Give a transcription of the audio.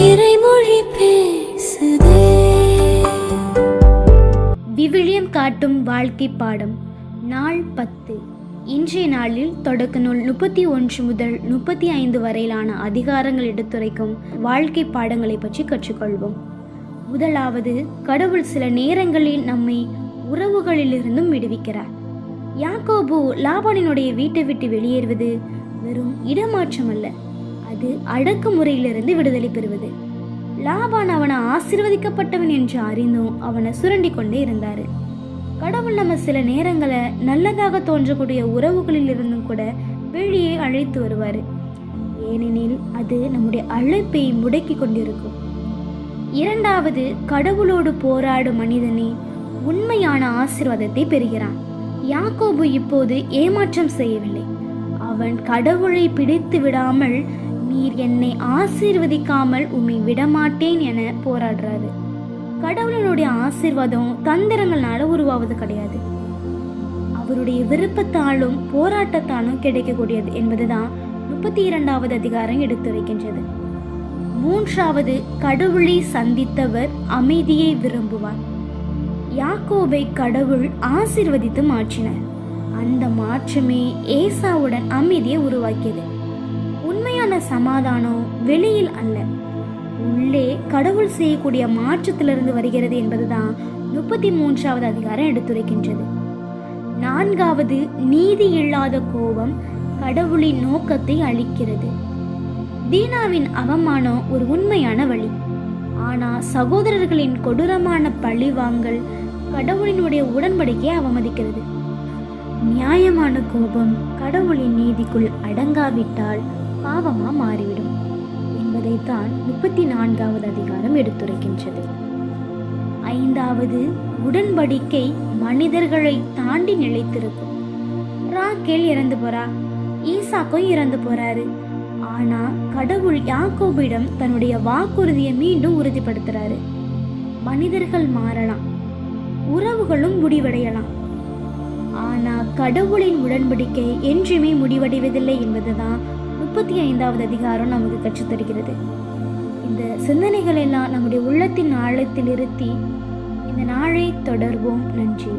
இறைமொழி பேசுதே. விவிலியம் காட்டும் வாழ்க்கை பாடம் நாள் 10. இன்றைய நாளில் தொடக்க நூல் 31 முதல் 35 வரையிலான அதிகாரங்கள் எடுத்துரைக்கும் வாழ்க்கை பாடங்களை பற்றி கற்றுக்கொள்வோம். முதலாவது, கடவுள் சில நேரங்களில் நம்மை உறவுகளிலிருந்தும் விடுவிக்கிறார். யாக்கோபு லாபானினுடைய வீட்டை விட்டு வெளியேறுவது வெறும் இடமாற்றம் அல்ல, அது அடக்குமுறையிலிருந்து விடுதலை பெறுவது. லாபான் அவனை ஆசீர்வதிக்கப்பட்டவன் என்று அறிந்தும் அவனை சுரண்டி கொண்டே இருந்தாரு. கடவுள் நம்ம சில நேரங்களை நல்லதாக தோன்றக்கூடிய உறவுகளில் இருந்தும் கூட வெளியே அழைத்து வருவாரு, ஏனெனில் அது நம்முடைய அழைப்பை முடக்கி கொண்டிருக்கும். இரண்டாவது, கடவுளோடு போராடும் மனிதனே உண்மையான ஆசீர்வாதத்தை பெறுகிறான். யாக்கோபு இப்போது ஏமாற்றம் செய்யவில்லை. அவன் கடவுளை பிடித்து விடாமல், நீர் என்னை ஆசீர்வதிக்காமல் உம்மை விடமாட்டேன் என போராடுறாரு. கடவுளினுடைய ஆசீர்வாதம் தந்திரங்களால உருவாவது கிடையாது, அவருடைய விருப்பத்தாலும் போராட்டத்தாலும் கிடைக்கக்கூடியது என்பதுதான் 32வது அதிகாரம் எடுத்துரைக்கின்றது. மூன்றாவது, கடவுளை சந்தித்தவர் அமைதியை விரும்புவார். யாக்கோபை கடவுள் ஆசீர்வதித்து மாற்றினார். அந்த மாற்றமே ஏசாவுடன் அமைதியை உருவாக்கியது. உண்மையான சமாதானம் வெளியில் அல்ல, உள்ளே கடவுள் செய்யக்கூடிய மாற்றத்திலிருந்து வருகிறது என்பதுதான் 33வது அதிகாரம் எடுத்துரைக்கின்றது. நான்காவது, நீதி இல்லாத கோபம் கடவுளின் நோக்கத்தை அழிக்கிறது. தீனாவின் அவமானம் ஒரு உண்மையான வழி, ஆனா சகோதரர்களின் கொடூரமான பழிவாங்கல் கடவுளினுடைய உடன்படிக்கையை அவமதிக்கிறது. நியாயமான கோபம் கடவுளின் நீதிக்குள் அடங்காவிட்டால் பாவமா மாறிவிடும் என்பதைத்தான் 34வது அதிகாரம் எடுத்துரைக்கின்றது. ஐந்தாவது, உடன்படிக்கை மனிதர்களை தாண்டி நிலைத்திருக்கும். ராக்கேல் இறந்து போறா, ஈசாக்கும் இறந்து போறாரு. ஆனா கடவுள் யாக்கோபிடம் தன்னுடைய வாக்குறுதியை மீண்டும் உறுதிப்படுத்துறாரு. மனிதர்கள் மாறலாம், உறவுகளும் முடிவடையலாம், ஆனா கடவுளின் உடன்படிக்கை என்றுமே முடிவடைவதில்லை என்பதுதான் 35வது அதிகாரம் நமக்கு கற்றுத்தருகிறது. இந்த சிந்தனைகள் எல்லாம் நம்முடைய உள்ளத்தின் ஆழத்தில் இருத்தி இந்த நாளை தொடர்வோம். நன்றி.